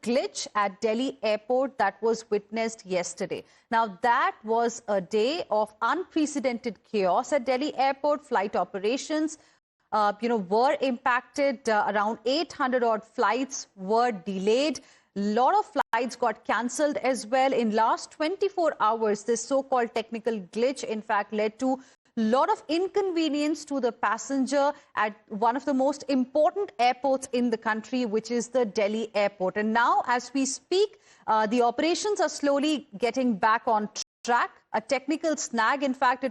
glitch at Delhi airport that was witnessed yesterday. Now, that was a day of unprecedented chaos at Delhi airport. Flight operations, were impacted. Around 800 odd flights were delayed. A lot of flights got cancelled as well. In last 24 hours, this so-called technical glitch, in fact, led to lot of inconvenience to the passenger at one of the most important airports in the country, which is the Delhi airport. And now, as we speak, the operations are slowly getting back on track. A technical snag, in fact,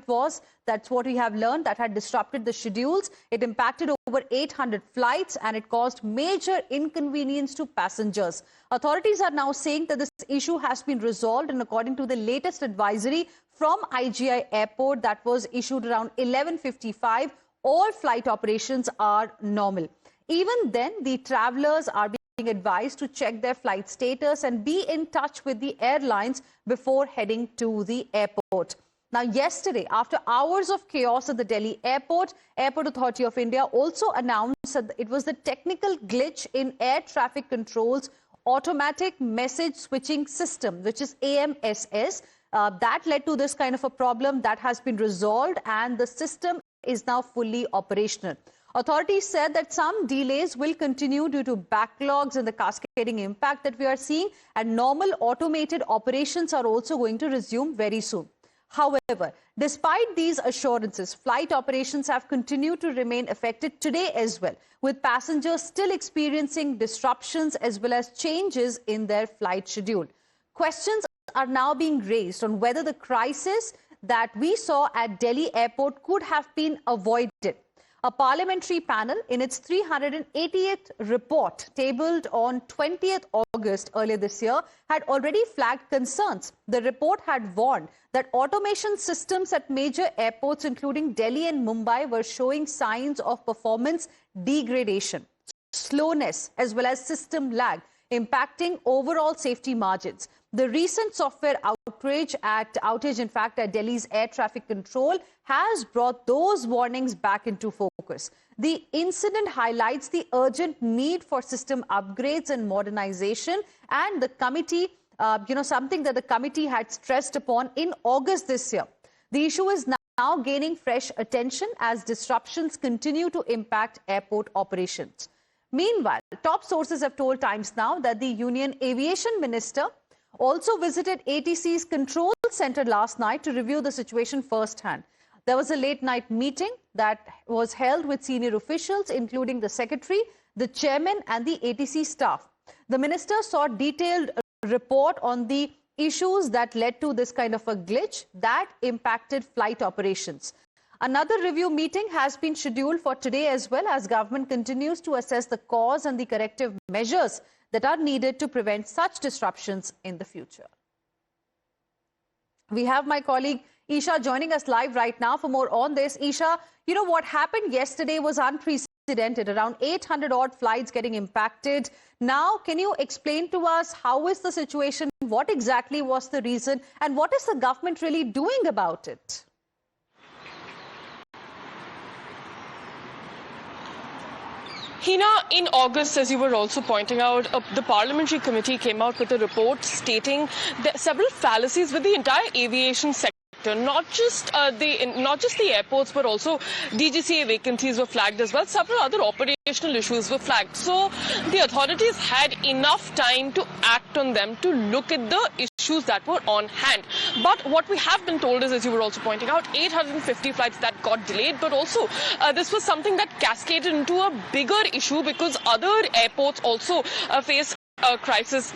that's what we have learned, that had disrupted the schedules. It impacted over 800 flights and it caused major inconvenience to passengers. Authorities are now saying that this issue has been resolved, and according to the latest advisory from IGI Airport that was issued around 11:55, all flight operations are normal. Even then, the travelers are being advised to check their flight status and be in touch with the airlines before heading to the airport. Now, yesterday, after hours of chaos at the Delhi airport, Airport Authority of India also announced that it was the technical glitch in air traffic control's automatic message switching system, which is AMSS. That led to this kind of a problem that has been resolved, and the system is now fully operational. Authorities said that some delays will continue due to backlogs and the cascading impact that we are seeing, and normal automated operations are also going to resume very soon. However, despite these assurances, flight operations have continued to remain affected today as well, with passengers still experiencing disruptions as well as changes in their flight schedule. Questions are now being raised on whether the crisis that we saw at Delhi airport could have been avoided. A parliamentary panel, in its 388th report tabled on 20th August earlier this year, had already flagged concerns. The report had warned that automation systems at major airports, including Delhi and Mumbai, were showing signs of performance degradation, slowness, as well as system lag, impacting overall safety margins. The recent software outage, in fact, at Delhi's air traffic control has brought those warnings back into focus. The incident highlights the urgent need for system upgrades and modernization, and the committee, something that the committee had stressed upon in August this year. The issue is now gaining fresh attention as disruptions continue to impact airport operations. Meanwhile, top sources have told Times Now that the Union Aviation Minister also visited ATC's control center last night to review the situation firsthand. There was a late-night meeting that was held with senior officials, including the secretary, the chairman, and the ATC staff. The minister saw a detailed report on the issues that led to this kind of a glitch that impacted flight operations. Another review meeting has been scheduled for today as well, as government continues to assess the cause and the corrective measures that are needed to prevent such disruptions in the future. We have my colleague Isha joining us live right now for more on this. Isha, what happened yesterday was unprecedented. Around 800 odd flights getting impacted. Now, can you explain to us how is the situation? What exactly was the reason? And what is the government really doing about it? Hina, in August, as you were also pointing out, the parliamentary committee came out with a report stating that several fallacies with the entire aviation sector. Not just the airports, but also DGCA vacancies were flagged as well. Several other operational issues were flagged. So the authorities had enough time to act on them, to look at the issues that were on hand. But what we have been told is, as you were also pointing out, 850 flights that got delayed. But also, this was something that cascaded into a bigger issue because other airports also faced crisis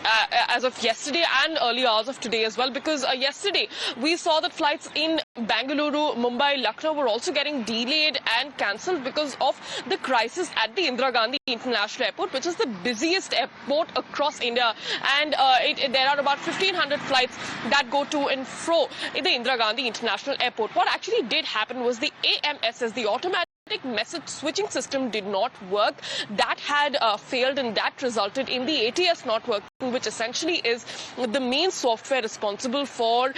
as of yesterday and early hours of today as well, because yesterday we saw that flights in Bengaluru, Mumbai, Lucknow were also getting delayed and cancelled because of the crisis at the Indira Gandhi International Airport, which is the busiest airport across India, and there are about 1,500 flights that go to and fro in the Indira Gandhi International Airport. What actually did happen was the AMSS, the automatic message switching system did not work. That had failed, and that resulted in the ATS not working, which essentially is the main software responsible for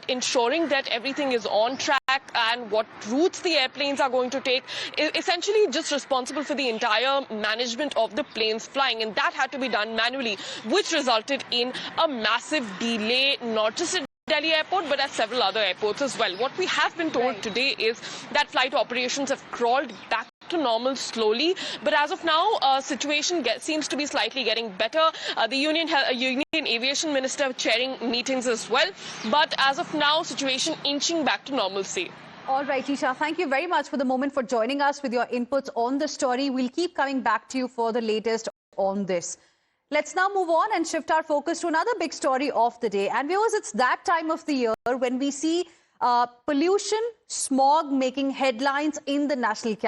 ensuring that everything is on track and what routes the airplanes are going to take. Essentially just responsible for the entire management of the planes flying, and that had to be done manually, which resulted in a massive delay, not just at Delhi airport, but at several other airports as well. What we have been told today is that flight operations have crawled back to normal slowly, but as of now, situation seems to be slightly getting better. The Union Aviation Minister chairing meetings as well, but as of now, situation inching back to normalcy. All right, Isha, thank you very much for the moment for joining us with your inputs on the story. We'll keep coming back to you for the latest on this. Let's now move on and shift our focus to another big story of the day. And viewers, it's that time of the year when we see pollution, smog making headlines in the national capital.